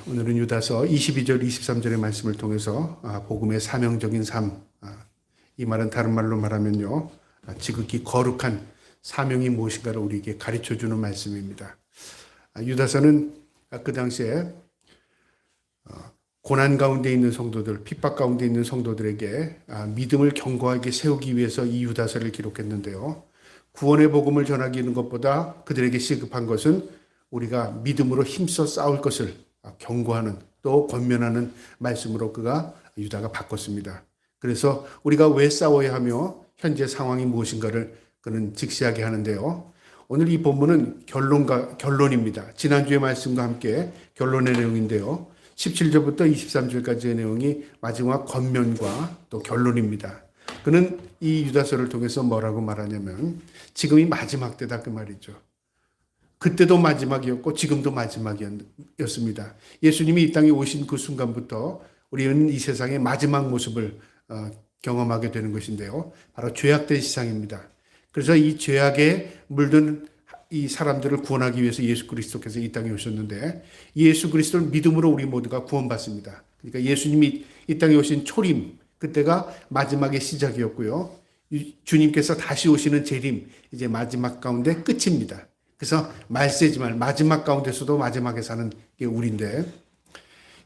오늘은 유다서 22절, 23절의 말씀을 통해서 복음의 사명적인 삶, 이 말은 다른 말로 말하면요, 지극히 거룩한 사명이 무엇인가를 우리에게 가르쳐주는 말씀입니다. 유다서는 그 당시에 고난 가운데 있는 성도들, 핍박 가운데 있는 성도들에게 믿음을 견고하게 세우기 위해서 이 유다서를 기록했는데요. 구원의 복음을 전하기는 것보다 그들에게 시급한 것은 우리가 믿음으로 힘써 싸울 것을 경고하는, 또 권면하는 말씀으로 유다가 바꿨습니다. 그래서 우리가 왜 싸워야 하며 현재 상황이 무엇인가를 그는 직시하게 하는데요. 오늘 이 본문은 결론입니다. 지난주의 말씀과 함께 결론의 내용인데요. 17절부터 23절까지의 내용이 마지막 권면과 또 결론입니다. 그는 이 유다서를 통해서 뭐라고 말하냐면 지금이 마지막 때다 그 말이죠. 그때도 마지막이었고 지금도 마지막이었습니다. 예수님이 이 땅에 오신 그 순간부터 우리는 이 세상의 마지막 모습을 경험하게 되는 것인데요. 바로 죄악된 세상입니다. 그래서 이 죄악에 물든 이 사람들을 구원하기 위해서 예수 그리스도께서 이 땅에 오셨는데, 예수 그리스도를 믿음으로 우리 모두가 구원받습니다. 그러니까 예수님이 이 땅에 오신 초림, 그때가 마지막의 시작이었고요. 주님께서 다시 오시는 재림, 이제 마지막 가운데 끝입니다. 그래서 말세지만 마지막 가운데서도 마지막에 사는 게 우리인데,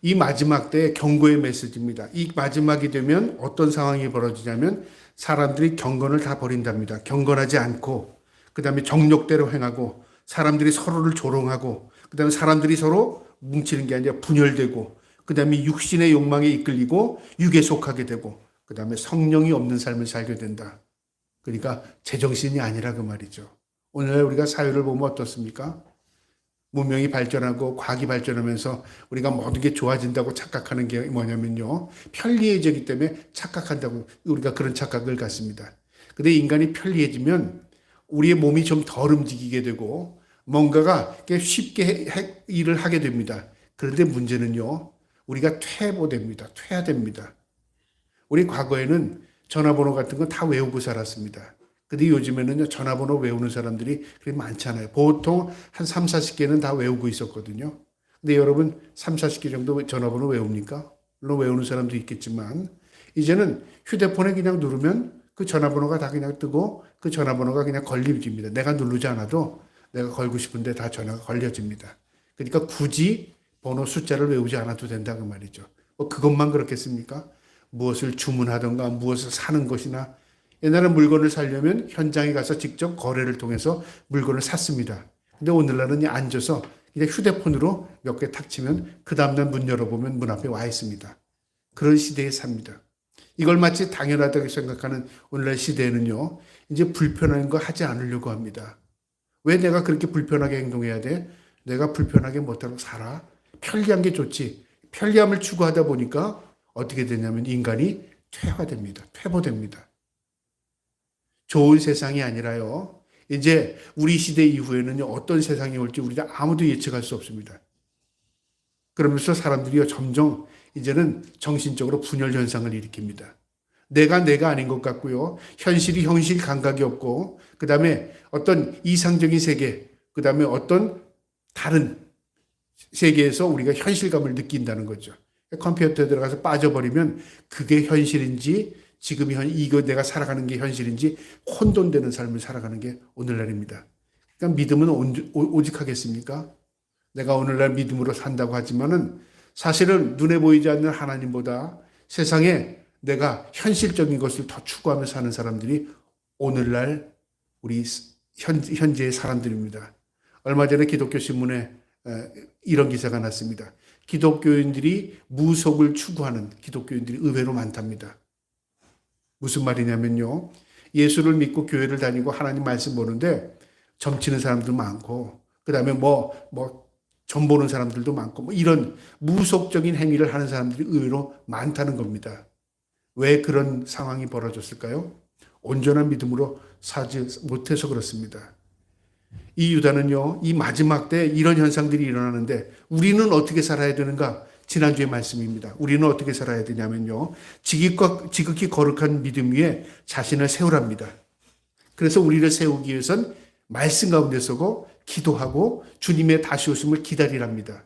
이 마지막 때의 경고의 메시지입니다. 이 마지막이 되면 어떤 상황이 벌어지냐면 사람들이 경건을 다 버린답니다. 경건하지 않고, 그 다음에 정욕대로 행하고, 사람들이 서로를 조롱하고, 그 다음에 사람들이 서로 뭉치는 게 아니라 분열되고, 그 다음에 육신의 욕망에 이끌리고 육에 속하게 되고, 그 다음에 성령이 없는 삶을 살게 된다. 그러니까 제정신이 아니라 그 말이죠. 오늘 우리가 사회를 보면 어떻습니까? 문명이 발전하고 과학이 발전하면서 우리가 모든 게 좋아진다고 착각하는 게 뭐냐면요, 편리해지기 때문에 착각한다고, 우리가 그런 착각을 갖습니다. 근데 인간이 편리해지면 우리의 몸이 좀 덜 움직이게 되고 뭔가가 쉽게 일을 하게 됩니다. 그런데 문제는요, 우리가 퇴화됩니다. 우리 과거에는 전화번호 같은 거 다 외우고 살았습니다. 근데 요즘에는요, 전화번호 외우는 사람들이 그렇게 많지 않아요. 보통 한 3, 40개는 다 외우고 있었거든요. 근데 여러분 3, 40개 정도 전화번호 외웁니까? 물론 외우는 사람도 있겠지만, 이제는 휴대폰에 그냥 누르면 그 전화번호가 다 그냥 뜨고 그 전화번호가 그냥 걸립니다. 내가 누르지 않아도 내가 걸고 싶은데 다 전화가 걸려집니다. 그러니까 굳이 번호 숫자를 외우지 않아도 된다 그 말이죠. 그것만 그렇겠습니까? 무엇을 주문하던가 무엇을 사는 것이나, 옛날에 물건을 사려면 현장에 가서 직접 거래를 통해서 물건을 샀습니다. 근데 오늘날은 앉아서 그냥 휴대폰으로 몇 개 탁 치면 그 다음날 문 열어보면 문 앞에 와 있습니다. 그런 시대에 삽니다. 이걸 마치 당연하다고 생각하는 오늘날 시대에는요, 이제 불편한 거 하지 않으려고 합니다. 왜 내가 그렇게 불편하게 행동해야 돼? 내가 불편하게 못하고 살아. 편리한 게 좋지. 편리함을 추구하다 보니까 어떻게 되냐면 인간이 퇴보됩니다. 좋은 세상이 아니라요, 이제 우리 시대 이후에는 어떤 세상이 올지 우리가 아무도 예측할 수 없습니다. 그러면서 사람들이 점점 이제는 정신적으로 분열 현상을 일으킵니다. 내가 아닌 것 같고요, 현실이 현실 감각이 없고, 그 다음에 어떤 이상적인 세계, 그 다음에 어떤 다른 세계에서 우리가 현실감을 느낀다는 거죠. 컴퓨터에 들어가서 빠져버리면 그게 현실인지, 지금 이거 내가 살아가는 게 현실인지 혼돈되는 삶을 살아가는 게 오늘날입니다. 그러니까 믿음은 오직 하겠습니까? 내가 오늘날 믿음으로 산다고 하지만은 사실은 눈에 보이지 않는 하나님보다 세상에 내가 현실적인 것을 더 추구하며 사는 사람들이 오늘날 우리 현재의 사람들입니다. 얼마 전에 기독교 신문에 이런 기사가 났습니다. 기독교인들이 무속을 추구하는 기독교인들이 의외로 많답니다. 무슨 말이냐면요, 예수를 믿고 교회를 다니고 하나님 말씀 보는데 점치는 사람도 많고, 그 다음에 점 보는 사람들도 많고, 이런 무속적인 행위를 하는 사람들이 의외로 많다는 겁니다. 왜 그런 상황이 벌어졌을까요? 온전한 믿음으로 사지 못해서 그렇습니다. 이 유다는요, 이 마지막 때 이런 현상들이 일어나는데 우리는 어떻게 살아야 되는가? 지난주의 말씀입니다. 우리는 어떻게 살아야 되냐면요, 지극히 거룩한 믿음 위에 자신을 세우랍니다. 그래서 우리를 세우기 위해선 말씀 가운데 서고 기도하고 주님의 다시 오심을 기다리랍니다.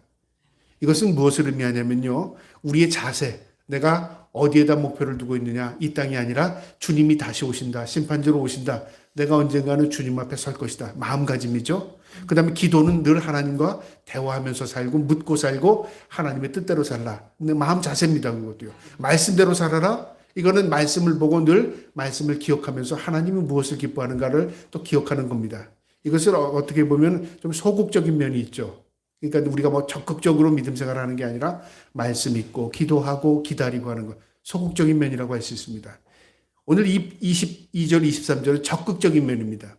이것은 무엇을 의미하냐면요. 우리의 자세, 내가 어디에다 목표를 두고 있느냐. 이 땅이 아니라 주님이 다시 오신다. 심판주로 오신다. 내가 언젠가는 주님 앞에 설 것이다. 마음가짐이죠. 그 다음에 기도는 늘 하나님과 대화하면서 살고 묻고 살고 하나님의 뜻대로 살라. 근데 마음 자세입니다. 그것도요. 말씀대로 살아라. 이거는 말씀을 보고 늘 말씀을 기억하면서 하나님이 무엇을 기뻐하는가를 또 기억하는 겁니다. 이것을 어떻게 보면 좀 소극적인 면이 있죠. 그러니까 우리가 뭐 적극적으로 믿음 생활을 하는 게 아니라 말씀 읽고 기도하고 기다리고 하는 것. 소극적인 면이라고 할 수 있습니다. 오늘 22절, 23절은 적극적인 면입니다.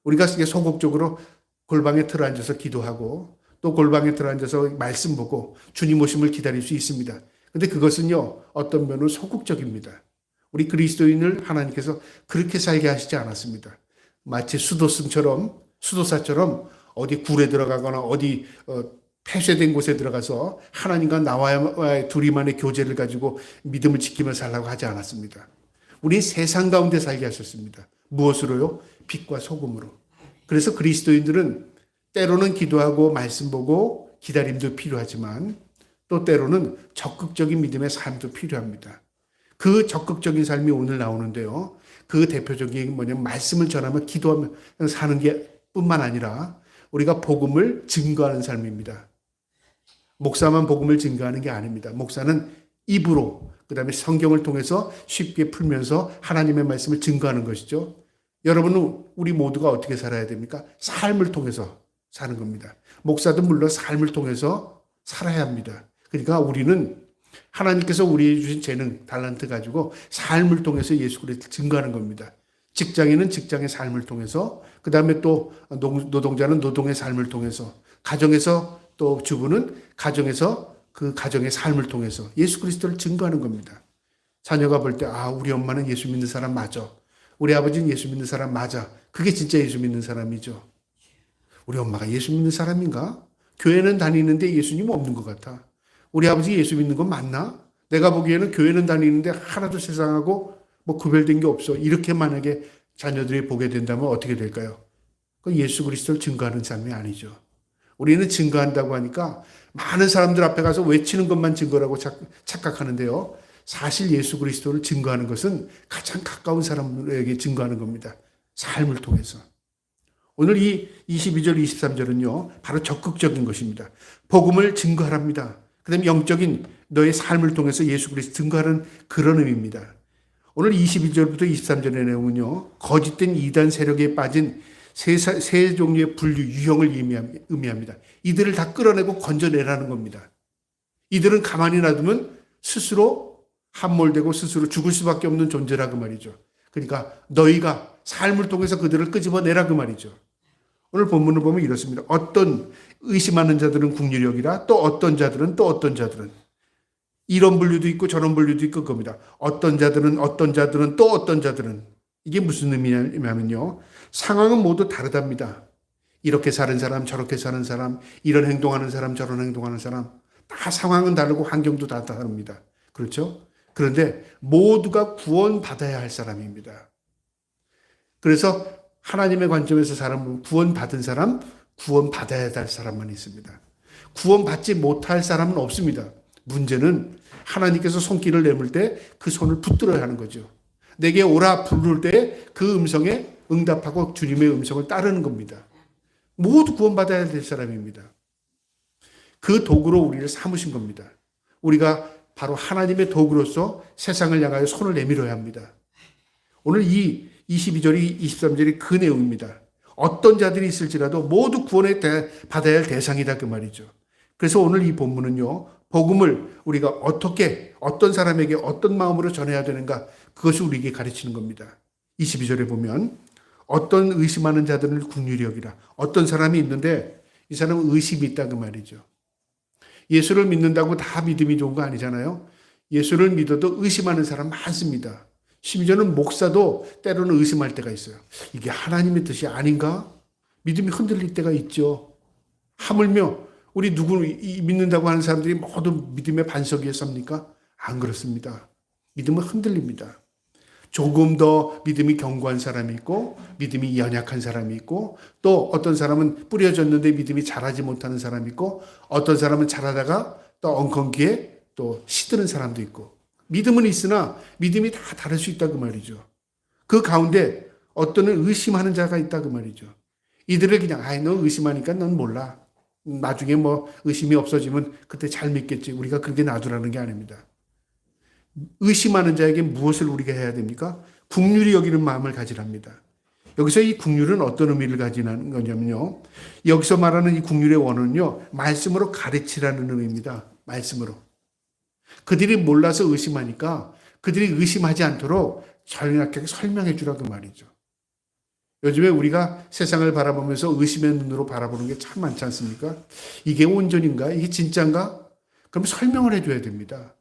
우리가 소극적으로 골방에 들어앉아서 기도하고 또 골방에 들어앉아서 말씀 보고 주님 오심을 기다릴 수 있습니다. 근데 그것은요, 어떤 면은 소극적입니다. 우리 그리스도인을 하나님께서 그렇게 살게 하시지 않았습니다. 마치 수도사처럼 어디 굴에 들어가거나 어디 폐쇄된 곳에 들어가서 하나님과 나와의 둘이만의 교제를 가지고 믿음을 지키며 살라고 하지 않았습니다. 우리 세상 가운데 살게 하셨습니다. 무엇으로요? 빛과 소금으로. 그래서 그리스도인들은 때로는 기도하고 말씀 보고 기다림도 필요하지만 또 때로는 적극적인 믿음의 삶도 필요합니다. 그 적극적인 삶이 오늘 나오는데요. 그 대표적인 뭐냐면 말씀을 전하며 기도하며 사는 게 뿐만 아니라 우리가 복음을 증거하는 삶입니다. 목사만 복음을 증거하는 게 아닙니다. 목사는 입으로 그다음에 성경을 통해서 쉽게 풀면서 하나님의 말씀을 증거하는 것이죠. 여러분은 우리 모두가 어떻게 살아야 됩니까? 삶을 통해서 사는 겁니다. 목사도 물론 삶을 통해서 살아야 합니다. 그러니까 우리는 하나님께서 우리에게 주신 재능, 달란트 가지고 삶을 통해서 예수 그리스도를 증거하는 겁니다. 직장인은 직장의 삶을 통해서, 그 다음에 또 노동자는 노동의 삶을 통해서, 가정에서 또 주부는 가정에서 그 가정의 삶을 통해서 예수 그리스도를 증거하는 겁니다. 자녀가 볼 때, 우리 엄마는 예수 믿는 사람 맞아. 우리 아버지는 예수 믿는 사람 맞아. 그게 진짜 예수 믿는 사람이죠. 우리 엄마가 예수 믿는 사람인가? 교회는 다니는데 예수님 없는 것 같아. 우리 아버지 예수 믿는 건 맞나? 내가 보기에는 교회는 다니는데 하나도 세상하고 뭐 구별된 게 없어. 이렇게 만약에 자녀들이 보게 된다면 어떻게 될까요? 그건 예수 그리스도를 증거하는 삶이 아니죠. 우리는 증거한다고 하니까 많은 사람들 앞에 가서 외치는 것만 증거라고 착각하는데요. 사실 예수 그리스도를 증거하는 것은 가장 가까운 사람에게 증거하는 겁니다. 삶을 통해서. 오늘 이 22절, 23절은요. 바로 적극적인 것입니다. 복음을 증거하랍니다. 그 다음에 영적인 너의 삶을 통해서 예수 그리스도 증거하는 그런 의미입니다. 오늘 22절부터 23절의 내용은요. 거짓된 이단 세력에 빠진 세 종류의 분류, 유형을 의미합니다. 이들을 다 끌어내고 건져내라는 겁니다. 이들은 가만히 놔두면 스스로 함몰되고 스스로 죽을 수밖에 없는 존재라 그 말이죠. 그러니까 너희가 삶을 통해서 그들을 끄집어내라 그 말이죠. 오늘 본문을 보면 이렇습니다. 어떤 의심하는 자들은 국률력이라 또 어떤 자들은 이런 분류도 있고 저런 분류도 있고 겁니다. 어떤 자들은 또 어떤 자들은 이게 무슨 의미냐면요. 상황은 모두 다르답니다. 이렇게 사는 사람, 저렇게 사는 사람, 이런 행동하는 사람, 저런 행동하는 사람 다 상황은 다르고 환경도 다 다릅니다. 그렇죠? 그런데 모두가 구원받아야 할 사람입니다. 그래서 하나님의 관점에서 사람은 구원받은 사람, 구원받아야 할 사람만 있습니다. 구원받지 못할 사람은 없습니다. 문제는 하나님께서 손길을 내밀 때 그 손을 붙들어야 하는 거죠. 내게 오라 부를 때 그 음성에 응답하고 주님의 음성을 따르는 겁니다. 모두 구원받아야 될 사람입니다. 그 도구로 우리를 삼으신 겁니다. 우리가 바로 하나님의 도구로서 세상을 향하여 손을 내밀어야 합니다. 오늘 이 22절이 23절이 그 내용입니다. 어떤 자들이 있을지라도 모두 구원을 받아야 할 대상이다 그 말이죠. 그래서 오늘 이 본문은요. 복음을 우리가 어떻게 어떤 사람에게 어떤 마음으로 전해야 되는가 그것이 우리에게 가르치는 겁니다. 22절에 보면 어떤 의심하는 자들은 국률력이라 어떤 사람이 있는데 이 사람은 의심이 있다 그 말이죠. 예수를 믿는다고 다 믿음이 좋은 거 아니잖아요. 예수를 믿어도 의심하는 사람 많습니다. 심지어는 목사도 때로는 의심할 때가 있어요. 이게 하나님의 뜻이 아닌가? 믿음이 흔들릴 때가 있죠. 하물며 우리 누구 믿는다고 하는 사람들이 모두 믿음의 반석 위에 섭니까? 안 그렇습니다. 믿음은 흔들립니다. 조금 더 믿음이 견고한 사람이 있고 믿음이 연약한 사람이 있고 또 어떤 사람은 뿌려졌는데 믿음이 자라지 못하는 사람이 있고 어떤 사람은 자라다가 또 엉겅기에 또 시드는 사람도 있고 믿음은 있으나 믿음이 다 다를 수 있다 그 말이죠. 그 가운데 어떤은 의심하는 자가 있다 그 말이죠. 이들을 그냥 너 의심하니까 넌 몰라. 나중에 뭐 의심이 없어지면 그때 잘 믿겠지. 우리가 그렇게 놔두라는 게 아닙니다. 의심하는 자에게 무엇을 우리가 해야 됩니까? 긍휼히 여기는 마음을 가지랍니다. 여기서 이 긍휼은 어떤 의미를 가지는 거냐면요. 여기서 말하는 이 긍휼의 원어는요. 말씀으로 가르치라는 의미입니다. 말씀으로. 그들이 몰라서 의심하니까 그들이 의심하지 않도록 정확하게 설명해 주라 그 말이죠. 요즘에 우리가 세상을 바라보면서 의심의 눈으로 바라보는 게 참 많지 않습니까? 이게 온전인가? 이게 진짜인가? 그럼 설명을 해줘야 됩니다.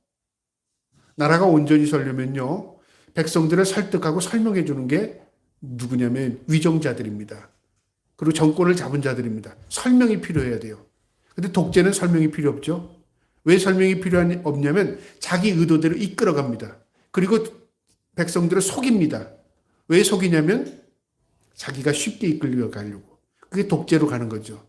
나라가 온전히 서려면요. 백성들을 설득하고 설명해 주는 게 누구냐면 위정자들입니다. 그리고 정권을 잡은 자들입니다. 설명이 필요해야 돼요. 근데 독재는 설명이 필요 없죠. 왜 설명이 없냐면 자기 의도대로 이끌어갑니다. 그리고 백성들을 속입니다. 왜 속이냐면 자기가 쉽게 이끌려가려고. 그게 독재로 가는 거죠.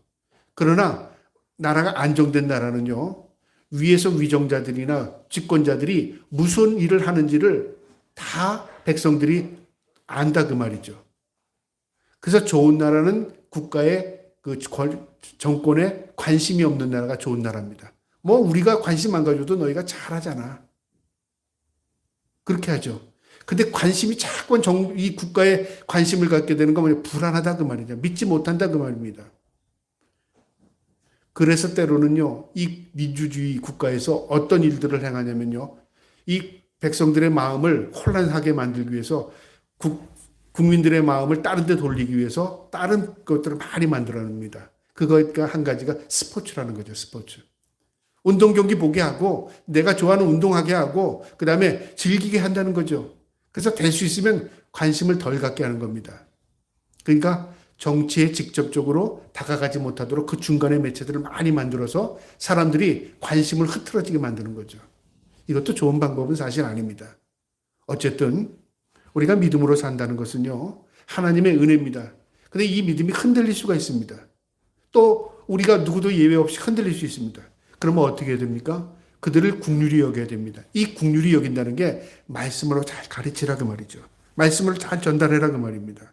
그러나 나라가 안정된 나라는요. 위에서 위정자들이나 집권자들이 무슨 일을 하는지를 다 백성들이 안다 그 말이죠. 그래서 좋은 나라는 국가의 그 정권에 관심이 없는 나라가 좋은 나라입니다. 뭐 우리가 관심 안 가져도 너희가 잘하잖아. 그렇게 하죠. 근데 관심이 자꾸 이 국가에 관심을 갖게 되는 건 뭐냐? 불안하다 그 말이죠. 믿지 못한다 그 말입니다. 그래서 때로는요, 이 민주주의 국가에서 어떤 일들을 행하냐면요, 이 백성들의 마음을 혼란하게 만들기 위해서 국민들의 마음을 다른 데 돌리기 위해서 다른 것들을 많이 만들어냅니다. 그거가 한 가지가 스포츠라는 거죠, 스포츠. 운동 경기 보게 하고 내가 좋아하는 운동하게 하고 그 다음에 즐기게 한다는 거죠. 그래서 될 수 있으면 관심을 덜 갖게 하는 겁니다. 그러니까 정치에 직접적으로 다가가지 못하도록 그 중간의 매체들을 많이 만들어서 사람들이 관심을 흐트러지게 만드는 거죠. 이것도 좋은 방법은 사실 아닙니다. 어쨌든 우리가 믿음으로 산다는 것은요. 하나님의 은혜입니다. 근데 이 믿음이 흔들릴 수가 있습니다. 또 우리가 누구도 예외 없이 흔들릴 수 있습니다. 그러면 어떻게 해야 됩니까? 그들을 긍휼히 여겨야 됩니다. 이 긍휼히 여긴다는 게 말씀으로 잘 가르치라 그 말이죠. 말씀을 잘 전달해라 그 말입니다.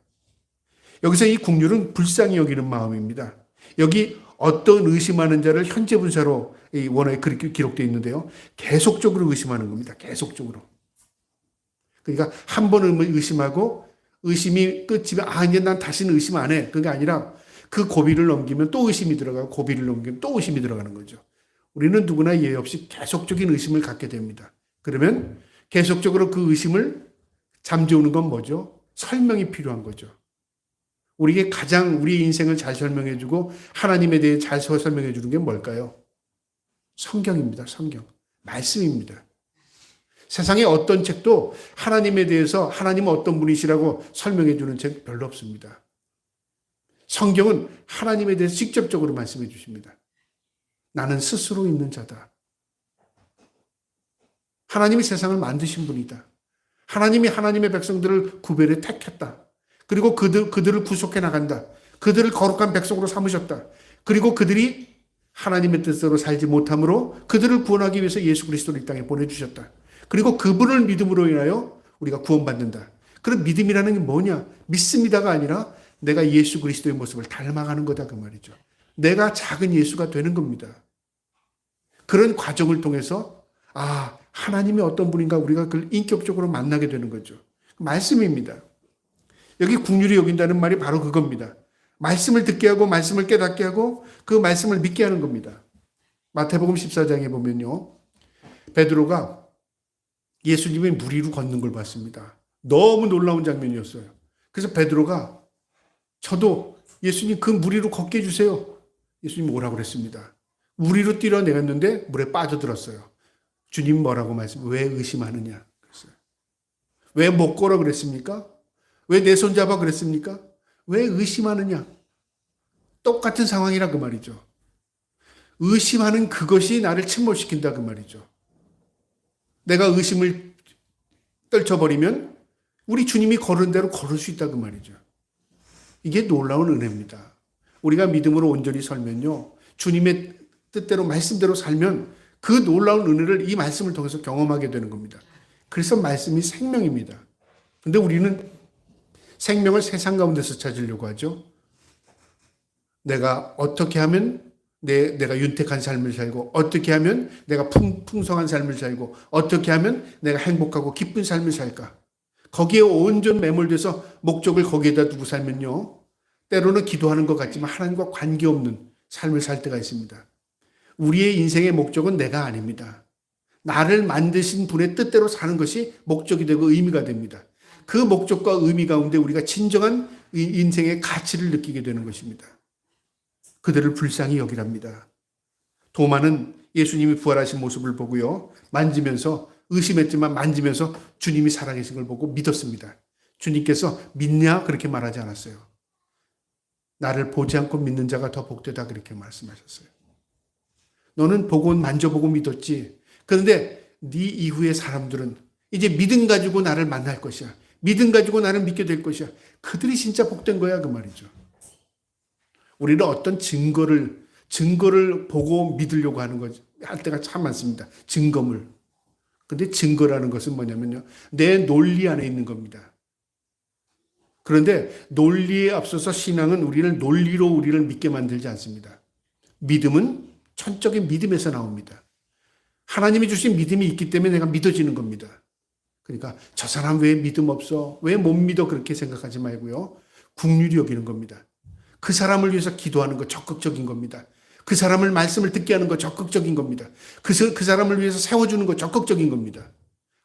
여기서 이 긍휼은 불쌍히 여기는 마음입니다. 여기 어떤 의심하는 자를 현재 분사로 이 원어에 그렇게 기록되어 있는데요. 계속적으로 의심하는 겁니다. 계속적으로. 그러니까 한 번 의심하고 의심이 끝이면 이제 난 다시는 의심 안 해. 그게 아니라 그 고비를 넘기면 또 의심이 들어가고 고비를 넘기면 또 의심이 들어가는 거죠. 우리는 누구나 예외 없이 계속적인 의심을 갖게 됩니다. 그러면 계속적으로 그 의심을 잠재우는 건 뭐죠? 설명이 필요한 거죠. 우리에게 가장 우리 인생을 잘 설명해주고 하나님에 대해 잘 설명해주는 게 뭘까요? 성경입니다. 성경. 말씀입니다. 세상에 어떤 책도 하나님에 대해서 하나님은 어떤 분이시라고 설명해주는 책 별로 없습니다. 성경은 하나님에 대해서 직접적으로 말씀해 주십니다. 나는 스스로 있는 자다. 하나님이 세상을 만드신 분이다. 하나님이 하나님의 백성들을 구별해 택했다. 그리고 그들을 구속해 나간다. 그들을 거룩한 백성으로 삼으셨다. 그리고 그들이 하나님의 뜻대로 살지 못함으로 그들을 구원하기 위해서 예수 그리스도를 이 땅에 보내주셨다. 그리고 그분을 믿음으로 인하여 우리가 구원받는다. 그런 믿음이라는 게 뭐냐? 믿습니다가 아니라 내가 예수 그리스도의 모습을 닮아가는 거다 그 말이죠. 내가 작은 예수가 되는 겁니다. 그런 과정을 통해서 하나님이 어떤 분인가 우리가 그걸 인격적으로 만나게 되는 거죠. 말씀입니다. 여기 긍휼히 여긴다는 말이 바로 그겁니다. 말씀을 듣게 하고 말씀을 깨닫게 하고 그 말씀을 믿게 하는 겁니다. 마태복음 14장에 보면요. 베드로가 예수님이 물 위로 걷는 걸 봤습니다. 너무 놀라운 장면이었어요. 그래서 베드로가 저도 예수님 그 물 위로 걷게 해주세요. 예수님 뭐라고 그랬습니다. 물 위로 뛰어내렸는데 물에 빠져들었어요. 주님 뭐라고 왜 의심하느냐 그랬어요. 왜 못 걸어 그랬습니까? 왜 내 손 잡아 그랬습니까? 왜 의심하느냐? 똑같은 상황이라 그 말이죠. 의심하는 그것이 나를 침몰시킨다 그 말이죠. 내가 의심을 떨쳐버리면 우리 주님이 걸은 대로 걸을 수 있다 그 말이죠. 이게 놀라운 은혜입니다. 우리가 믿음으로 온전히 살면요, 주님의 뜻대로 말씀대로 살면 그 놀라운 은혜를 이 말씀을 통해서 경험하게 되는 겁니다. 그래서 말씀이 생명입니다. 근데 우리는 생명을 세상 가운데서 찾으려고 하죠. 내가 어떻게 하면 내가 윤택한 삶을 살고, 어떻게 하면 내가 풍성한 삶을 살고, 어떻게 하면 내가 행복하고 기쁜 삶을 살까? 거기에 온전 매몰돼서 목적을 거기에다 두고 살면요, 때로는 기도하는 것 같지만 하나님과 관계없는 삶을 살 때가 있습니다. 우리의 인생의 목적은 내가 아닙니다. 나를 만드신 분의 뜻대로 사는 것이 목적이 되고 의미가 됩니다. 그 목적과 의미 가운데 우리가 진정한 인생의 가치를 느끼게 되는 것입니다. 그들을 불쌍히 여기랍니다. 도마는 예수님이 부활하신 모습을 보고요, 만지면서 의심했지만 만지면서 주님이 살아계신 걸 보고 믿었습니다. 주님께서 믿냐? 그렇게 말하지 않았어요. 나를 보지 않고 믿는 자가 더 복되다 그렇게 말씀하셨어요. 너는 보고 만져보고 믿었지. 그런데 네 이후의 사람들은 이제 믿음 가지고 나를 만날 것이야. 믿음 가지고 나를 믿게 될 것이야. 그들이 진짜 복된 거야 그 말이죠. 우리는 어떤 증거를 보고 믿으려고 하는 거 할 때가 참 많습니다. 증거물. 근데 증거라는 것은 뭐냐면요, 내 논리 안에 있는 겁니다. 그런데 논리에 앞서서 신앙은 우리를 논리로 우리를 믿게 만들지 않습니다. 믿음은 천적인 믿음에서 나옵니다. 하나님이 주신 믿음이 있기 때문에 내가 믿어지는 겁니다. 그러니까 저 사람 왜 믿음 없어? 왜 못 믿어? 그렇게 생각하지 말고요, 긍휼히 여기는 겁니다. 그 사람을 위해서 기도하는 거 적극적인 겁니다. 그 사람을 말씀을 듣게 하는 거 적극적인 겁니다. 그 사람을 위해서 세워주는 거 적극적인 겁니다.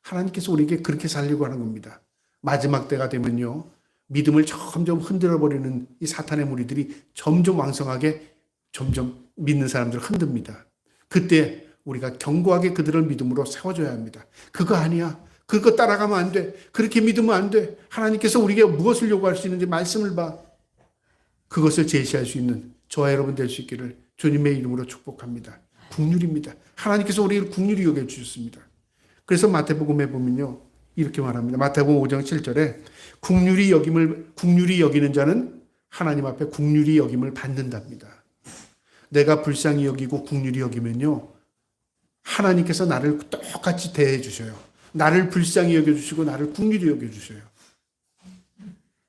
하나님께서 우리에게 그렇게 살려고 하는 겁니다. 마지막 때가 되면요, 믿음을 점점 흔들어버리는 이 사탄의 무리들이 점점 왕성하게 점점 믿는 사람들을 흔듭니다. 그때 우리가 견고하게 그들을 믿음으로 세워줘야 합니다. 그거 아니야. 그거 따라가면 안 돼. 그렇게 믿으면 안 돼. 하나님께서 우리에게 무엇을 요구할 수 있는지 말씀을 봐. 그것을 제시할 수 있는 저와 여러분 될 수 있기를 주님의 이름으로 축복합니다. 긍휼입니다. 하나님께서 우리를 긍휼히 여겨주셨습니다. 그래서 마태복음에 보면요, 이렇게 말합니다. 마태복음 5장 7절에 긍휼히 여기는 자는 하나님 앞에 긍휼히 여김을 받는답니다. 내가 불쌍히 여기고 긍휼히 여기면요, 하나님께서 나를 똑같이 대해 주셔요. 나를 불쌍히 여겨주시고 나를 긍휼히 여겨주셔요.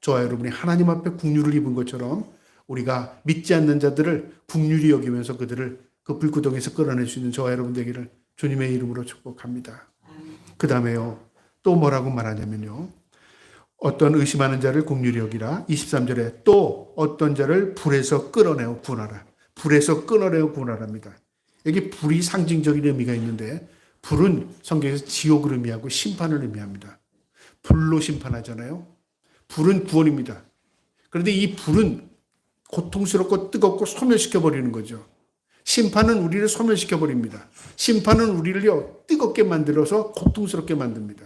저와 여러분이 하나님 앞에 긍휼을 입은 것처럼 우리가 믿지 않는 자들을 긍휼히 여기면서 그들을 그 불구덩이에서 끌어낼 수 있는 저와 여러분 되기를 주님의 이름으로 축복합니다. 그 다음에요, 또 뭐라고 말하냐면요, 어떤 의심하는 자를 긍휼히 여기라. 23절에 또 어떤 자를 불에서 끌어내어 구원하라. 불에서 끌어내어 구원하랍니다. 여기 불이 상징적인 의미가 있는데, 불은 성경에서 지옥을 의미하고 심판을 의미합니다. 불로 심판하잖아요. 불은 구원입니다. 그런데 이 불은 고통스럽고 뜨겁고 소멸시켜버리는 거죠. 심판은 우리를 소멸시켜버립니다. 심판은 우리를 뜨겁게 만들어서 고통스럽게 만듭니다.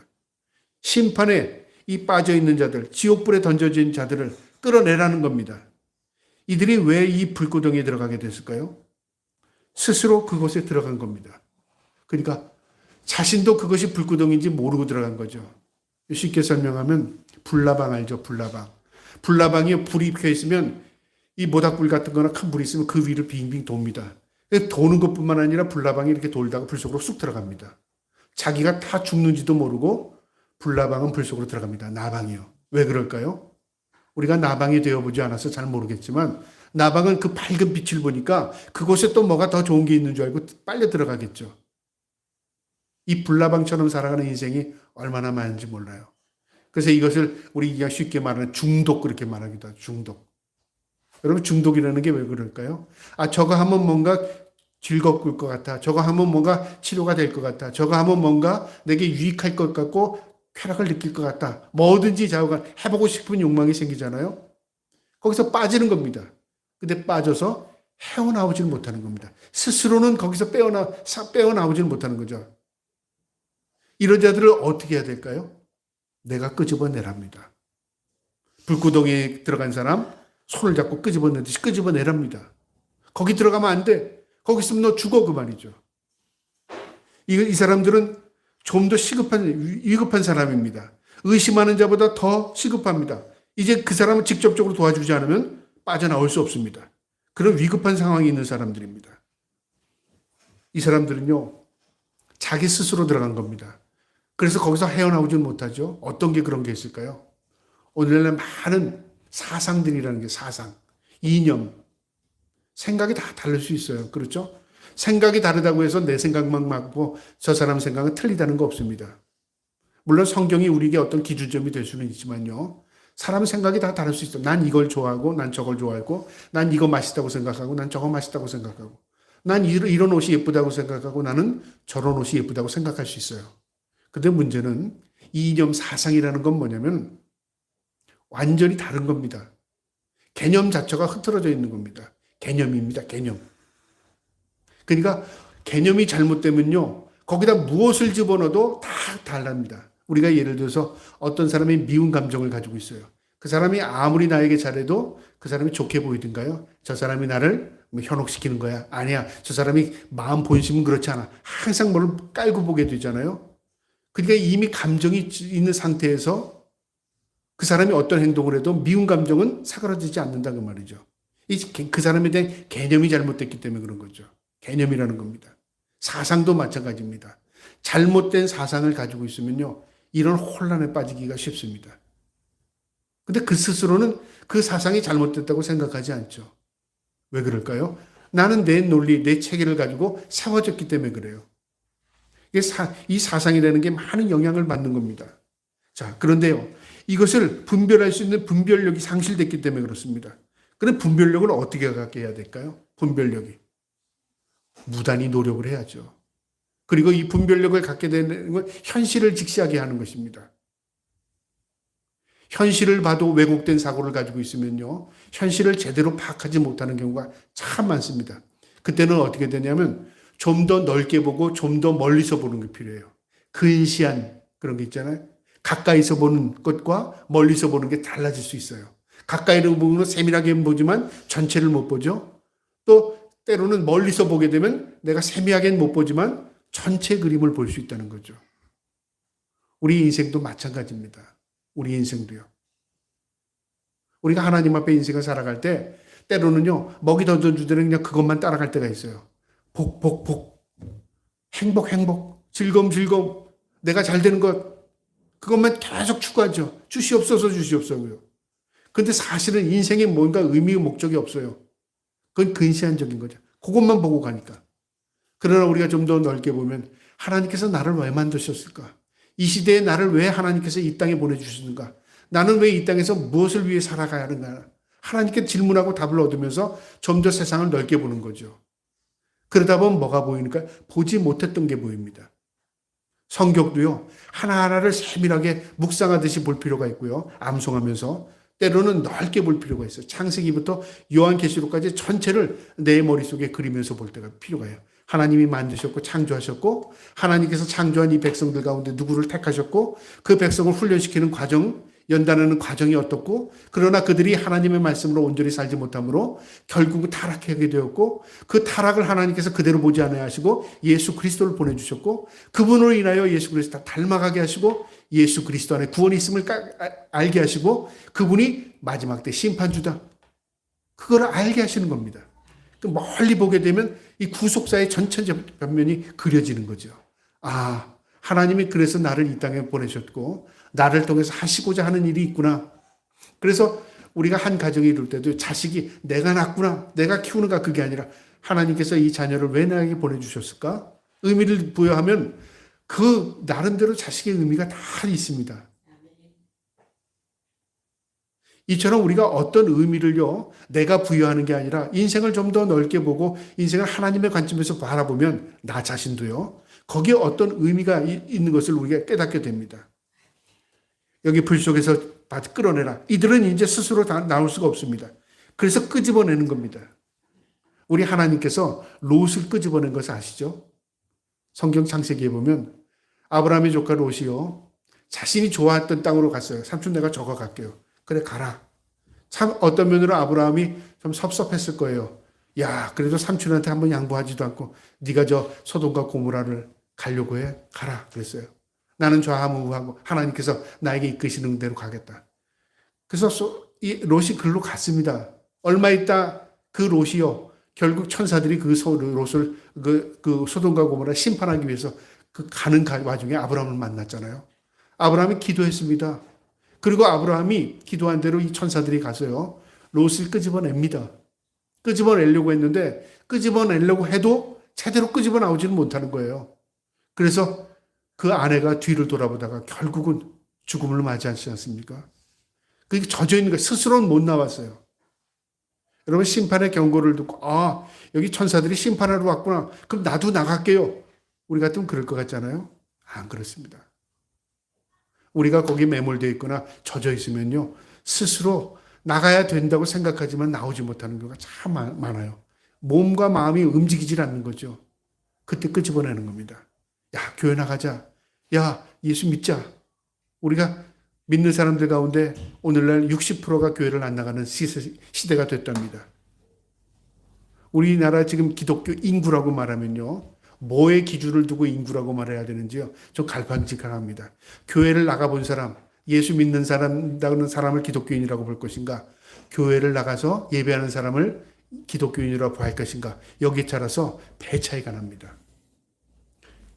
심판에 이 빠져있는 자들, 지옥불에 던져진 자들을 끌어내라는 겁니다. 이들이 왜 이 불구덩이에 들어가게 됐을까요? 스스로 그곳에 들어간 겁니다. 그러니까 자신도 그것이 불구덩이인지 모르고 들어간 거죠. 쉽게 설명하면 불나방 알죠? 불나방. 불나방에 불이 켜 있으면 이 모닥불 같은 거나 큰 불이 있으면 그 위를 빙빙 돕니다. 도는 것뿐만 아니라 불나방이 이렇게 돌다가 불 속으로 쑥 들어갑니다. 자기가 다 죽는지도 모르고 불나방은 불 속으로 들어갑니다. 나방이요. 왜 그럴까요? 우리가 나방이 되어보지 않아서 잘 모르겠지만 나방은 그 밝은 빛을 보니까 그곳에 또 뭐가 더 좋은 게 있는 줄 알고 빨려 들어가겠죠. 이 불나방처럼 살아가는 인생이 얼마나 많은지 몰라요. 그래서 이것을 우리가 쉽게 말하는 중독 그렇게 말하기도 하죠. 중독. 여러분, 중독이라는 게 왜 그럴까요? 저거 하면 뭔가 즐거울 것 같아. 저거 하면 뭔가 치료가 될 것 같아. 저거 하면 뭔가 내게 유익할 것 같고 쾌락을 느낄 것 같다. 뭐든지 자기가 해보고 싶은 욕망이 생기잖아요. 거기서 빠지는 겁니다. 근데 빠져서 헤어나오지는 못하는 겁니다. 스스로는 거기서 빼어나오지는 못하는 거죠. 이런 자들을 어떻게 해야 될까요? 내가 끄집어내랍니다. 불구덩이에 들어간 사람 손을 잡고 끄집어내듯이 끄집어내랍니다. 거기 들어가면 안 돼. 거기 있으면 너 죽어 그 말이죠. 이 사람들은 좀 더 위급한 사람입니다. 의심하는 자보다 더 시급합니다. 이제 그 사람을 직접적으로 도와주지 않으면 빠져나올 수 없습니다. 그런 위급한 상황이 있는 사람들입니다. 이 사람들은요, 자기 스스로 들어간 겁니다. 그래서 거기서 헤어나오지 못하죠. 어떤 게 그런 게 있을까요? 오늘날 많은 사상들이라는 게 사상, 이념, 생각이 다 다를 수 있어요. 그렇죠? 생각이 다르다고 해서 내 생각만 맞고 저 사람 생각은 틀리다는 거 없습니다. 물론 성경이 우리에게 어떤 기준점이 될 수는 있지만요. 사람 생각이 다 다를 수 있어. 난 이걸 좋아하고 난 저걸 좋아하고 난 이거 맛있다고 생각하고 난 저거 맛있다고 생각하고 난 이런 옷이 예쁘다고 생각하고 나는 저런 옷이 예쁘다고 생각할 수 있어요. 근데 문제는 이념 사상이라는 건 뭐냐면 완전히 다른 겁니다. 개념 자체가 흐트러져 있는 겁니다. 개념입니다. 개념. 그러니까 개념이 잘못되면요. 거기다 무엇을 집어넣어도 다 달랍니다. 우리가 예를 들어서 어떤 사람이 미운 감정을 가지고 있어요. 그 사람이 아무리 나에게 잘해도 그 사람이 좋게 보이든가요? 저 사람이 나를 현혹시키는 거야? 아니야. 저 사람이 마음 본심은 그렇지 않아. 항상 뭘 깔고 보게 되잖아요. 그러니까 이미 감정이 있는 상태에서 그 사람이 어떤 행동을 해도 미운 감정은 사그라지지 않는다 그 말이죠. 그 사람에 대한 개념이 잘못됐기 때문에 그런 거죠. 개념이라는 겁니다. 사상도 마찬가지입니다. 잘못된 사상을 가지고 있으면요. 이런 혼란에 빠지기가 쉽습니다. 근데 그 스스로는 그 사상이 잘못됐다고 생각하지 않죠. 왜 그럴까요? 나는 내 논리, 내 체계를 가지고 세워졌기 때문에 그래요. 이 사상이라는 게 많은 영향을 받는 겁니다. 자, 그런데요. 이것을 분별할 수 있는 분별력이 상실됐기 때문에 그렇습니다. 그럼 분별력을 어떻게 갖게 해야 될까요? 분별력이. 무단히 노력을 해야죠. 그리고 이 분별력을 갖게 되는 건 현실을 직시하게 하는 것입니다. 현실을 봐도 왜곡된 사고를 가지고 있으면요. 현실을 제대로 파악하지 못하는 경우가 참 많습니다. 그때는 어떻게 되냐면 좀 더 넓게 보고 좀 더 멀리서 보는 게 필요해요. 근시한 그런 게 있잖아요. 가까이서 보는 것과 멀리서 보는 게 달라질 수 있어요. 가까이로 보는 건 세밀하게 보지만 전체를 못 보죠. 또 때로는 멀리서 보게 되면 내가 세밀하게는 못 보지만 전체 그림을 볼 수 있다는 거죠. 우리 인생도 마찬가지입니다. 우리 인생도요. 우리가 하나님 앞에 인생을 살아갈 때 때로는요. 먹이 던져주더니 그냥 그것만 따라갈 때가 있어요. 복, 복, 복. 행복, 행복. 즐거움, 즐거움. 내가 잘 되는 것. 그것만 계속 추구하죠. 주시옵소서, 주시옵소서고요. 근데 사실은 인생에 뭔가 의미, 목적이 없어요. 그건 근시안적인 거죠. 그것만 보고 가니까. 그러나 우리가 좀 더 넓게 보면 하나님께서 나를 왜 만드셨을까? 이 시대에 나를 왜 하나님께서 이 땅에 보내주셨는가? 나는 왜 이 땅에서 무엇을 위해 살아가야 하는가? 하나님께 질문하고 답을 얻으면서 좀 더 세상을 넓게 보는 거죠. 그러다 보면 뭐가 보이니까 보지 못했던 게 보입니다. 성격도요. 하나하나를 세밀하게 묵상하듯이 볼 필요가 있고요. 암송하면서 때로는 넓게 볼 필요가 있어요. 창세기부터 요한계시록까지 전체를 내 머릿속에 그리면서 볼 때가 필요가 해요. 하나님이 만드셨고 창조하셨고 하나님께서 창조한 이 백성들 가운데 누구를 택하셨고 그 백성을 훈련시키는 과정, 연단하는 과정이 어떻고 그러나 그들이 하나님의 말씀으로 온전히 살지 못함으로 결국은 타락하게 되었고 그 타락을 하나님께서 그대로 보지 않아야 하시고 예수 그리스도를 보내주셨고 그분으로 인하여 예수 그리스도 닮아가게 하시고 예수 그리스도 안에 구원이 있음을 알게 하시고 그분이 마지막 때 심판주다. 그걸 알게 하시는 겁니다. 멀리 보게 되면 이 구속사의 전체 변면이 그려지는 거죠. 아, 하나님이 그래서 나를 이 땅에 보내셨고 나를 통해서 하시고자 하는 일이 있구나. 그래서 우리가 한 가정에 이룰 때도 자식이 내가 낳구나, 내가 키우는가 그게 아니라 하나님께서 이 자녀를 왜 나에게 보내주셨을까? 의미를 부여하면 그 나름대로 자식의 의미가 다 있습니다. 이처럼 우리가 어떤 의미를요, 내가 부여하는 게 아니라 인생을 좀 더 넓게 보고 인생을 하나님의 관점에서 바라보면 나 자신도요, 거기에 어떤 의미가 있는 것을 우리가 깨닫게 됩니다. 여기 불 속에서 끌어내라. 이들은 이제 스스로 다 나올 수가 없습니다. 그래서 끄집어내는 겁니다. 우리 하나님께서 롯을 끄집어낸 것을 아시죠? 성경 창세기에 보면 아브라함의 조카 롯이요, 자신이 좋아했던 땅으로 갔어요. 삼촌 내가 저거 갈게요. 그래 가라. 참 어떤 면으로 아브라함이 좀 섭섭했을 거예요. 야 그래도 삼촌한테 한번 양보하지도 않고 네가 저 소돔과 고모라를 가려고 해? 가라 그랬어요. 나는 좌무우하고 하나님께서 나에게 이끄시는 대로 가겠다. 그래서 이 롯이 글로 갔습니다. 얼마 있다 그 롯이요. 결국 천사들이 그 롯을 그 소돔과 고모라 심판하기 위해서 그 가는 와중에 아브라함을 만났잖아요. 아브라함이 기도했습니다. 그리고 아브라함이 기도한 대로 이 천사들이 가서요. 롯을 끄집어냅니다. 끄집어내려고 했는데 끄집어내려고 해도 제대로 끄집어 나오지는 못하는 거예요. 그래서 그 아내가 뒤를 돌아보다가 결국은 죽음을 맞이하지 않습니까? 그게 젖어 있는 거예요. 스스로는 못 나왔어요. 여러분 심판의 경고를 듣고 여기 천사들이 심판하러 왔구나. 그럼 나도 나갈게요. 우리 같으면 그럴 것 같잖아요. 안 그렇습니다. 우리가 거기 매몰되어 있거나 젖어 있으면요. 스스로 나가야 된다고 생각하지만 나오지 못하는 경우가 참 많아요. 몸과 마음이 움직이질 않는 거죠. 그때 끄집어내는 겁니다. 야, 교회 나가자. 야, 예수 믿자. 우리가 믿는 사람들 가운데 오늘날 60%가 교회를 안 나가는 시대가 됐답니다. 우리나라 지금 기독교 인구라고 말하면요. 뭐의 기준을 두고 인구라고 말해야 되는지요. 좀 갈팡질팡합니다. 교회를 나가본 사람, 예수 믿는 사람을 기독교인이라고 볼 것인가? 교회를 나가서 예배하는 사람을 기독교인이라고 할 것인가? 여기에 따라서 배 차이가 납니다.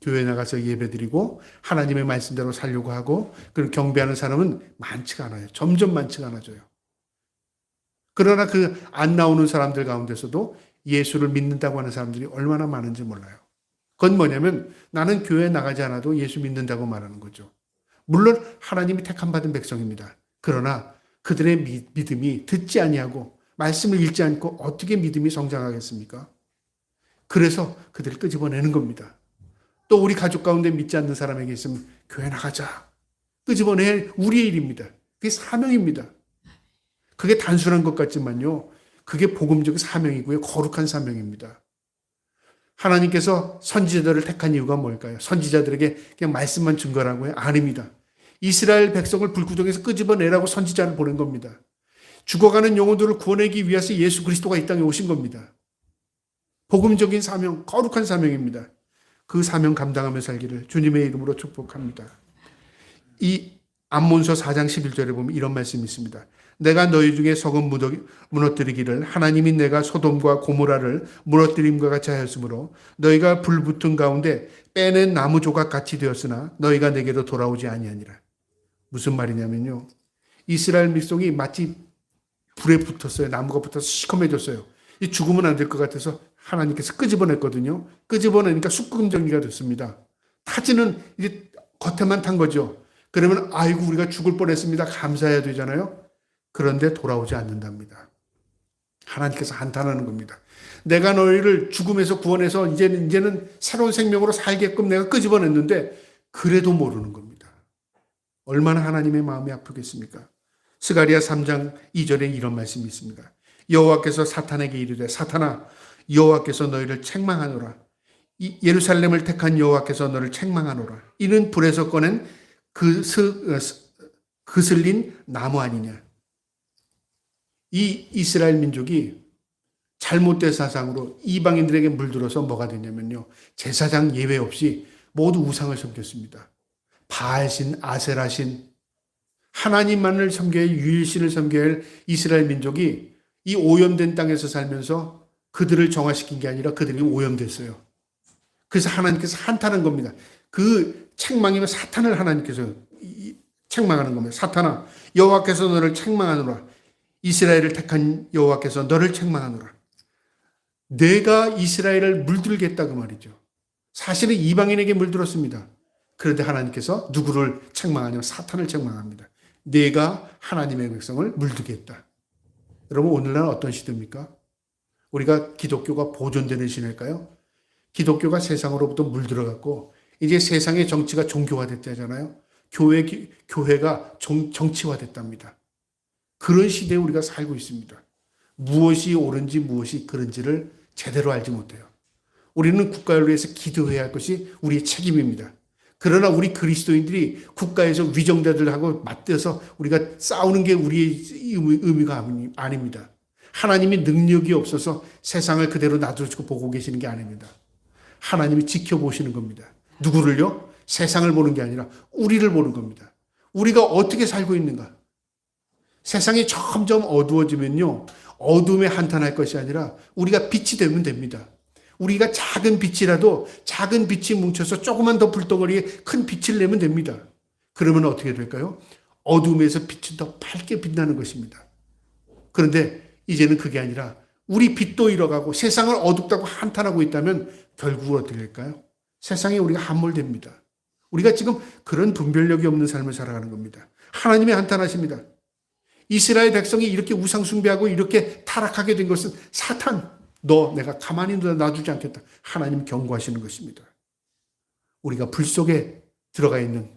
교회 나가서 예배드리고 하나님의 말씀대로 살려고 하고 그리고 경배하는 사람은 많지가 않아요. 점점 많지가 않아져요. 그러나 그 안 나오는 사람들 가운데서도 예수를 믿는다고 하는 사람들이 얼마나 많은지 몰라요. 그건 뭐냐면 나는 교회에 나가지 않아도 예수 믿는다고 말하는 거죠. 물론 하나님이 택함 받은 백성입니다. 그러나 그들의 믿음이 듣지 아니하고 말씀을 읽지 않고 어떻게 믿음이 성장하겠습니까? 그래서 그들을 끄집어내는 겁니다. 또 우리 가족 가운데 믿지 않는 사람에게 있으면 교회 나가자. 끄집어낼 우리의 일입니다. 그게 사명입니다. 그게 단순한 것 같지만요. 그게 복음적인 사명이고요. 거룩한 사명입니다. 하나님께서 선지자들을 택한 이유가 뭘까요? 선지자들에게 그냥 말씀만 준 거라고요? 아닙니다. 이스라엘 백성을 불구덩이에서 끄집어내라고 선지자를 보낸 겁니다. 죽어가는 영혼들을 구원하기 위해서 예수 그리스도가 이 땅에 오신 겁니다. 복음적인 사명, 거룩한 사명입니다. 그 사명 감당하며 살기를 주님의 이름으로 축복합니다. 이 암몬서 4장 11절에 보면 이런 말씀이 있습니다. 내가 너희 중에 석은 무너뜨리기를 하나님이 내가 소돔과 고모라를 무너뜨림과 같이 하였으므로 너희가 불붙은 가운데 빼낸 나무 조각 같이 되었으나 너희가 내게로 돌아오지 아니하니라. 무슨 말이냐면요. 이스라엘 백성이 마치 불에 붙었어요. 나무가 붙어서 시커매졌어요. 이 죽으면 안 될 것 같아서 하나님께서 끄집어냈거든요. 끄집어내니까 숯금 정리가 됐습니다. 타지는 이제 겉에만 탄 거죠. 그러면 아이고 우리가 죽을 뻔했습니다. 감사해야 되잖아요. 그런데 돌아오지 않는답니다. 하나님께서 한탄하는 겁니다. 내가 너희를 죽음에서 구원해서 이제는 새로운 생명으로 살게끔 내가 끄집어냈는데 그래도 모르는 겁니다. 얼마나 하나님의 마음이 아프겠습니까? 스가랴 3장 2절에 이런 말씀이 있습니다. 여호와께서 사탄에게 이르되 사탄아 여호와께서 너희를 책망하노라. 예루살렘을 택한 여호와께서 너를 책망하노라. 이는 불에서 꺼낸 그슬린 나무 아니냐. 이 이스라엘 민족이 잘못된 사상으로 이방인들에게 물들어서 뭐가 되냐면요. 제사장 예외 없이 모두 우상을 섬겼습니다. 바알신, 아세라신, 하나님만을 섬겨야 할 유일신을 섬겨야 할 이스라엘 민족이 이 오염된 땅에서 살면서 그들을 정화시킨 게 아니라 그들이 오염됐어요. 그래서 하나님께서 한탄한 겁니다. 그 책망이면 사탄을 하나님께서 책망하는 겁니다. 사탄아, 여호와께서 너를 책망하노라. 이스라엘을 택한 여호와께서 너를 책망하노라. 내가 이스라엘을 물들겠다 그 말이죠. 사실은 이방인에게 물들었습니다. 그런데 하나님께서 누구를 책망하냐면 사탄을 책망합니다. 내가 하나님의 백성을 물들겠다. 여러분 오늘날 어떤 시대입니까? 우리가 기독교가 보존되는 시대일까요? 기독교가 세상으로부터 물들어갔고 이제 세상의 정치가 종교화됐다잖아요. 교회가 정치화됐답니다. 그런 시대에 우리가 살고 있습니다. 무엇이 옳은지 무엇이 그른지를 제대로 알지 못해요. 우리는 국가를 위해서 기도해야 할 것이 우리의 책임입니다. 그러나 우리 그리스도인들이 국가에서 위정자들하고 맞대서 우리가 싸우는 게 우리의 의미가 아닙니다. 하나님이 능력이 없어서 세상을 그대로 놔두고 보고 계시는 게 아닙니다. 하나님이 지켜보시는 겁니다. 누구를요? 세상을 보는 게 아니라 우리를 보는 겁니다. 우리가 어떻게 살고 있는가? 세상이 점점 어두워지면요, 어둠에 한탄할 것이 아니라 우리가 빛이 되면 됩니다. 우리가 작은 빛이라도 작은 빛이 뭉쳐서 조그만 더 불덩어리에 큰 빛을 내면 됩니다. 그러면 어떻게 될까요? 어둠에서 빛이 더 밝게 빛나는 것입니다. 그런데 이제는 그게 아니라 우리 빛도 잃어가고 세상을 어둡다고 한탄하고 있다면 결국은 어떻게 될까요? 세상에 우리가 함몰됩니다. 우리가 지금 그런 분별력이 없는 삶을 살아가는 겁니다. 하나님이 한탄하십니다. 이스라엘 백성이 이렇게 우상 숭배하고 이렇게 타락하게 된 것은 사탄, 너 내가 가만히 놔두지 않겠다. 하나님 경고하시는 것입니다. 우리가 불 속에 들어가 있는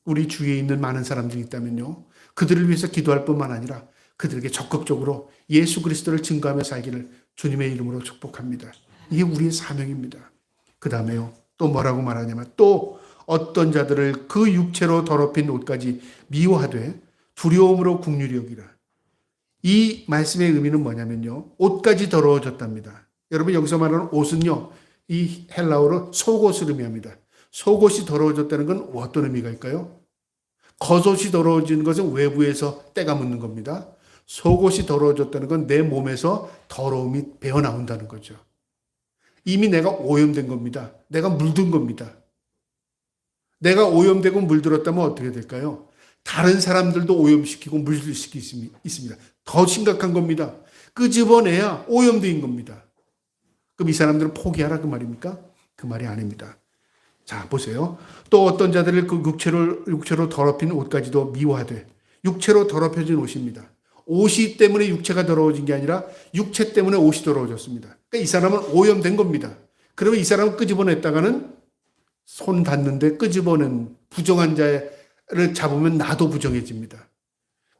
우리 주위에 있는 많은 사람들이 있다면요, 그들을 위해서 기도할 뿐만 아니라 그들에게 적극적으로 예수 그리스도를 증거하며 살기를 주님의 이름으로 축복합니다. 이게 우리의 사명입니다. 그 다음에요, 또 뭐라고 말하냐면, 또 어떤 자들을 그 육체로 더럽힌 옷까지 미워하되 두려움으로 긍휼히 여기라. 이 말씀의 의미는 뭐냐면요, 옷까지 더러워졌답니다. 여러분, 여기서 말하는 옷은요, 이 헬라어로 속옷을 의미합니다. 속옷이 더러워졌다는 건 어떤 의미가 있을까요? 겉옷이 더러워지는 것은 외부에서 때가 묻는 겁니다. 속옷이 더러워졌다는 건 내 몸에서 더러움이 배어나온다는 거죠. 이미 내가 오염된 겁니다. 내가 물든 겁니다. 내가 오염되고 물들었다면 어떻게 될까요? 다른 사람들도 오염시키고 물들시킬 수 있습니다. 더 심각한 겁니다. 끄집어내야 오염된 겁니다. 그럼 이 사람들은 포기하라 그 말입니까? 그 말이 아닙니다. 자, 보세요. 또 어떤 자들을 그 육체로 더럽힌 옷까지도 미워하되, 육체로 더럽혀진 옷입니다. 옷이 때문에 육체가 더러워진 게 아니라 육체 때문에 옷이 더러워졌습니다. 그러니까 이 사람은 오염된 겁니다. 그러면 이 사람을 끄집어냈다가는 손 닿는데 끄집어낸 부정한 자를 잡으면 나도 부정해집니다.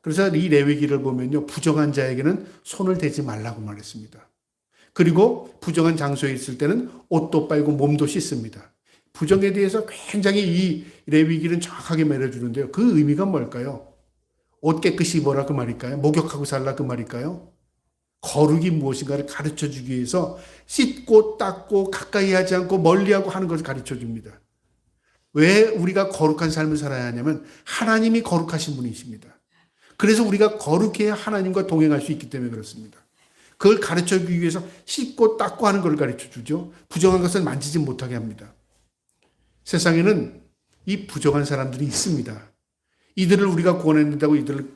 그래서 이 레위기를 보면요, 부정한 자에게는 손을 대지 말라고 말했습니다. 그리고 부정한 장소에 있을 때는 옷도 빨고 몸도 씻습니다. 부정에 대해서 굉장히 이 레위기는 정확하게 말해주는데요. 그 의미가 뭘까요? 옷 깨끗이 입어라 그 말일까요? 목욕하고 살라 그 말일까요? 거룩이 무엇인가를 가르쳐주기 위해서 씻고 닦고 가까이 하지 않고 멀리하고 하는 것을 가르쳐줍니다. 왜 우리가 거룩한 삶을 살아야 하냐면 하나님이 거룩하신 분이십니다. 그래서 우리가 거룩해야 하나님과 동행할 수 있기 때문에 그렇습니다. 그걸 가르쳐주기 위해서 씻고 닦고 하는 걸 가르쳐주죠. 부정한 것을 만지지 못하게 합니다. 세상에는 이 부정한 사람들이 있습니다. 이들을 우리가 구원해낸다고 이들을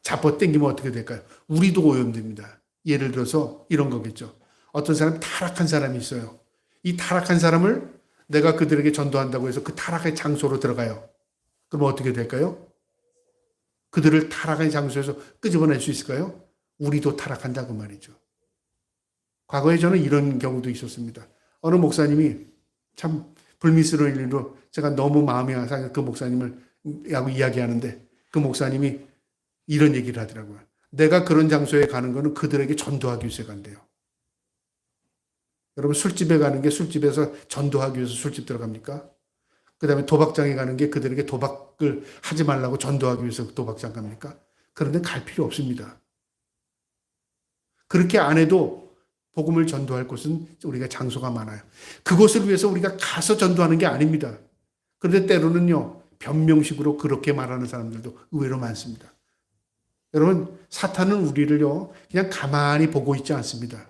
잡아당기면 어떻게 될까요? 우리도 오염됩니다. 예를 들어서 이런 거겠죠. 어떤 사람, 타락한 사람이 있어요. 이 타락한 사람을 내가 그들에게 전도한다고 해서 그 타락의 장소로 들어가요. 그럼 어떻게 될까요? 그들을 타락한 장소에서 끄집어낼 수 있을까요? 우리도 타락한다 그 말이죠. 과거에 저는 이런 경우도 있었습니다. 어느 목사님이 참 불미스러운 일로 제가 너무 마음이 상해서 그 목사님을 하고 이야기하는데, 그 목사님이 이런 얘기를 하더라고요. 내가 그런 장소에 가는 거는 그들에게 전도하기 위해서 간대요. 여러분, 술집에 가는 게 술집에서 전도하기 위해서 술집 들어갑니까? 그 다음에 도박장에 가는 게 그들에게 도박을 하지 말라고 전도하기 위해서 도박장 갑니까? 그런데 갈 필요 없습니다. 그렇게 안 해도 복음을 전도할 곳은 우리가 장소가 많아요. 그곳을 위해서 우리가 가서 전도하는 게 아닙니다. 그런데 때로는요, 변명식으로 그렇게 말하는 사람들도 의외로 많습니다. 여러분, 사탄은 우리를요, 그냥 가만히 보고 있지 않습니다.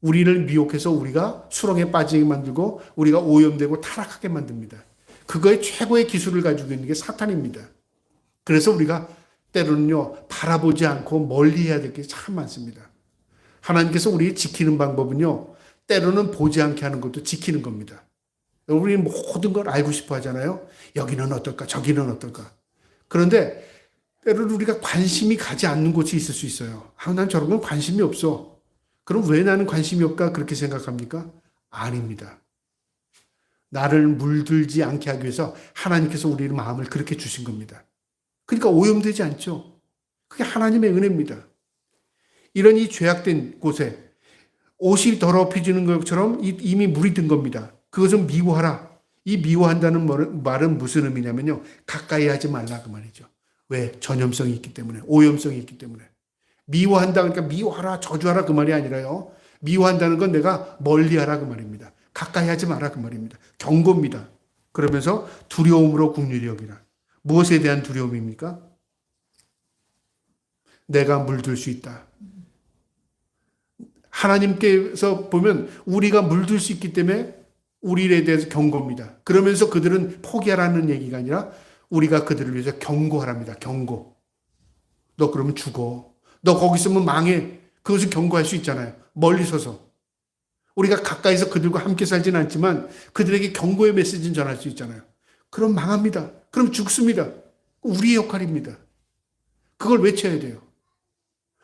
우리를 미혹해서 우리가 수렁에 빠지게 만들고 우리가 오염되고 타락하게 만듭니다. 그거의 최고의 기술을 가지고 있는 게 사탄입니다. 그래서 우리가 때로는요, 바라보지 않고 멀리 해야 될 게 참 많습니다. 하나님께서 우리 지키는 방법은요, 때로는 보지 않게 하는 것도 지키는 겁니다. 우리 모든 걸 알고 싶어 하잖아요. 여기는 어떨까? 저기는 어떨까? 그런데 때로는 우리가 관심이 가지 않는 곳이 있을 수 있어요. 난 저런 건 관심이 없어. 그럼 왜 나는 관심이 없까? 그렇게 생각합니까? 아닙니다. 나를 물들지 않게 하기 위해서 하나님께서 우리의 마음을 그렇게 주신 겁니다. 그러니까 오염되지 않죠. 그게 하나님의 은혜입니다. 이런 이 죄악된 곳에 옷이 더럽혀지는 것처럼 이미 물이 든 겁니다. 그것은 미워하라. 이 미워한다는 말은 무슨 의미냐면요, 가까이 하지 말라 그 말이죠. 왜? 전염성이 있기 때문에, 오염성이 있기 때문에. 미워한다 그러니까 미워하라, 저주하라 그 말이 아니라요, 미워한다는 건 내가 멀리하라 그 말입니다. 가까이 하지 마라 그 말입니다. 경고입니다. 그러면서 두려움으로 긍휼히 여기라. 무엇에 대한 두려움입니까? 내가 물들 수 있다. 하나님께서 보면 우리가 물들 수 있기 때문에 우리에 대해서 경고입니다. 그러면서 그들은 포기하라는 얘기가 아니라 우리가 그들을 위해서 경고하랍니다. 경고. 너 그러면 죽어. 너 거기 있으면 망해. 그것을 경고할 수 있잖아요. 멀리 서서. 우리가 가까이서 그들과 함께 살지는 않지만 그들에게 경고의 메시지는 전할 수 있잖아요. 그럼 망합니다. 그럼 죽습니다. 우리의 역할입니다. 그걸 외쳐야 돼요.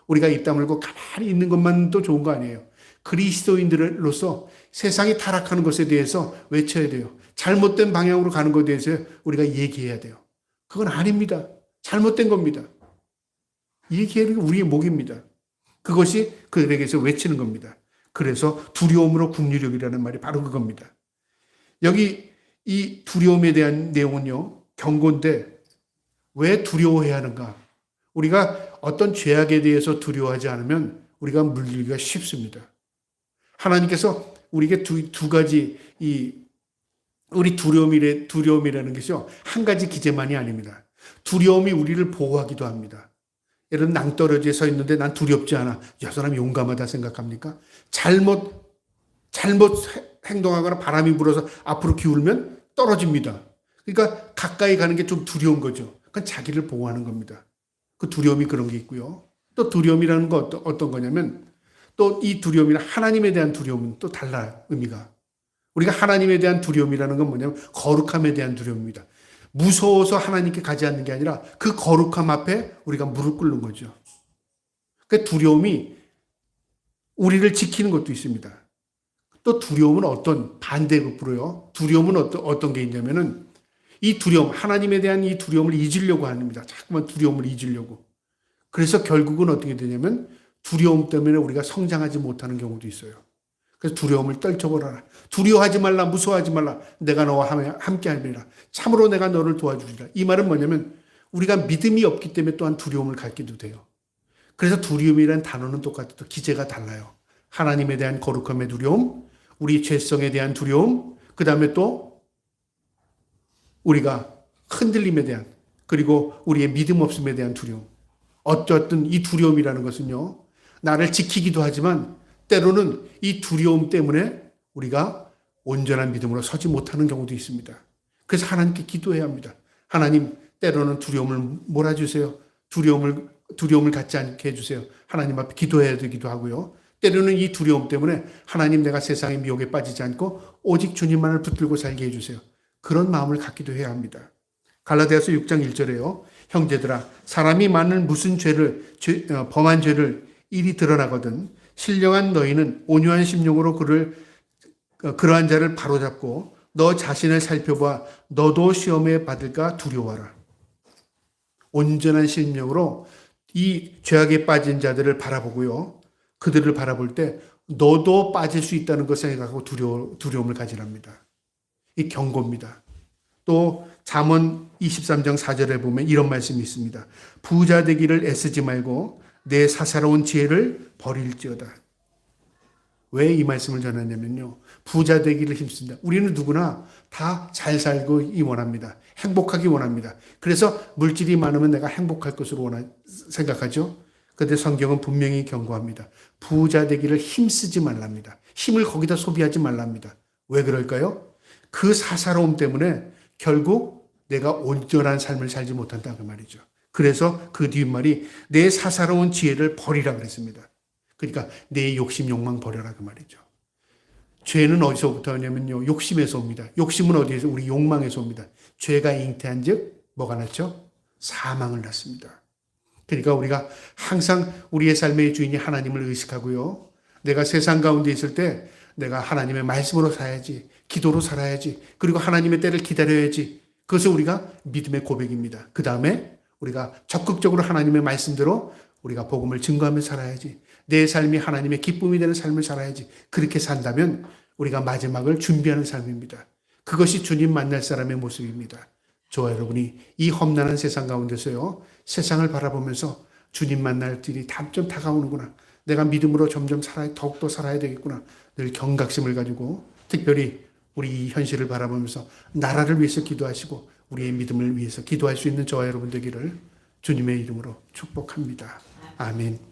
우리가 입 다물고 가만히 있는 것만도 좋은 거 아니에요. 그리스도인들로서 세상이 타락하는 것에 대해서 외쳐야 돼요. 잘못된 방향으로 가는 것에 대해서 우리가 얘기해야 돼요. 그건 아닙니다. 잘못된 겁니다. 얘기하는 게 우리의 목입니다. 그것이 그들에게서 외치는 겁니다. 그래서 두려움으로 긍휼히 여기라는 말이 바로 그겁니다. 여기 이 두려움에 대한 내용은요, 경고인데 왜 두려워해야 하는가? 우리가 어떤 죄악에 대해서 두려워하지 않으면 우리가 물리기가 쉽습니다. 하나님께서 우리에게 두 가지 우리 두려움이라는 것이요, 한 가지 기제만이 아닙니다. 두려움이 우리를 보호하기도 합니다. 예를 들어 낭떠러지에 서 있는데 난 두렵지 않아. 저 사람 용감하다 생각합니까? 잘못 행동하거나 바람이 불어서 앞으로 기울면 떨어집니다. 그러니까 가까이 가는 게 좀 두려운 거죠. 그건 자기를 보호하는 겁니다. 그 두려움이 그런 게 있고요. 또 두려움이라는 거 어떤 거냐면 또 이 두려움이나 하나님에 대한 두려움은 또 달라요. 의미가. 우리가 하나님에 대한 두려움이라는 건 뭐냐면 거룩함에 대한 두려움입니다. 무서워서 하나님께 가지 않는 게 아니라 그 거룩함 앞에 우리가 무릎 꿇는 거죠. 그 두려움이 우리를 지키는 것도 있습니다. 또 두려움은 어떤 반대급부로요. 두려움은 어떤 게 있냐면은 이 두려움, 하나님에 대한 이 두려움을 잊으려고 합니다. 자꾸만 두려움을 잊으려고. 그래서 결국은 어떻게 되냐면 두려움 때문에 우리가 성장하지 못하는 경우도 있어요. 그래서 두려움을 떨쳐버려라. 두려워하지 말라, 무서워하지 말라. 내가 너와 함께 하리라. 참으로 내가 너를 도와주리라. 이 말은 뭐냐면 우리가 믿음이 없기 때문에 또한 두려움을 갖기도 돼요. 그래서 두려움이라는 단어는 똑같아도 기제가 달라요. 하나님에 대한 거룩함의 두려움, 우리 죄성에 대한 두려움, 그 다음에 또 우리가 흔들림에 대한, 그리고 우리의 믿음 없음에 대한 두려움. 어쨌든 이 두려움이라는 것은요, 나를 지키기도 하지만 때로는 이 두려움 때문에 우리가 온전한 믿음으로 서지 못하는 경우도 있습니다. 그래서 하나님께 기도해야 합니다. 하나님, 때로는 두려움을 몰아주세요. 두려움을 갖지 않게 해주세요. 하나님 앞에 기도해야 되기도 하고요. 때로는 이 두려움 때문에 하나님, 내가 세상의 미혹에 빠지지 않고 오직 주님만을 붙들고 살게 해주세요. 그런 마음을 갖기도 해야 합니다. 갈라디아서 6장 1절에요. 형제들아, 사람이 만일 무슨 범한 죄를 일이 드러나거든 신령한 너희는 온유한 심령으로 그러한 자를 바로잡고 너 자신을 살펴봐 너도 시험에 받을까 두려워하라. 온전한 심령으로 이 죄악에 빠진 자들을 바라보고요. 그들을 바라볼 때 너도 빠질 수 있다는 것을 생각하고 두려움을 가지랍니다. 이 경고입니다. 또 잠언 23장 4절에 보면 이런 말씀이 있습니다. 부자 되기를 애쓰지 말고 내 사사로운 지혜를 버릴지어다. 왜 이 말씀을 전하냐면요, 부자 되기를 힘씁니다. 우리는 누구나 다 잘 살기 원합니다. 행복하기 원합니다. 그래서 물질이 많으면 내가 행복할 것으로 생각하죠. 그런데 성경은 분명히 경고합니다. 부자 되기를 힘쓰지 말랍니다. 힘을 거기다 소비하지 말랍니다. 왜 그럴까요? 그 사사로움 때문에 결국 내가 온전한 삶을 살지 못한다 그 말이죠. 그래서 그 뒷말이 내 사사로운 지혜를 버리라 그랬습니다. 그러니까 내 욕심 욕망 버려라 그 말이죠. 죄는 어디서부터 오냐면요, 욕심에서 옵니다. 욕심은 어디에서? 우리 욕망에서 옵니다. 죄가 잉태한 즉 뭐가 났죠? 사망을 낳습니다. 그러니까 우리가 항상 우리의 삶의 주인이 하나님을 의식하고요, 내가 세상 가운데 있을 때 내가 하나님의 말씀으로 살아야지, 기도로 살아야지, 그리고 하나님의 때를 기다려야지. 그것은 우리가 믿음의 고백입니다. 그 다음에 우리가 적극적으로 하나님의 말씀대로 우리가 복음을 증거하며 살아야지. 내 삶이 하나님의 기쁨이 되는 삶을 살아야지. 그렇게 산다면 우리가 마지막을 준비하는 삶입니다. 그것이 주님 만날 사람의 모습입니다. 저와 여러분이 이 험난한 세상 가운데서요, 세상을 바라보면서 주님 만날 길이 좀 다가오는구나. 내가 믿음으로 점점 더욱더 살아야 되겠구나. 늘 경각심을 가지고 특별히 우리 이 현실을 바라보면서 나라를 위해서 기도하시고 우리의 믿음을 위해서 기도할 수 있는 저와 여러분 되기를 주님의 이름으로 축복합니다. 아멘.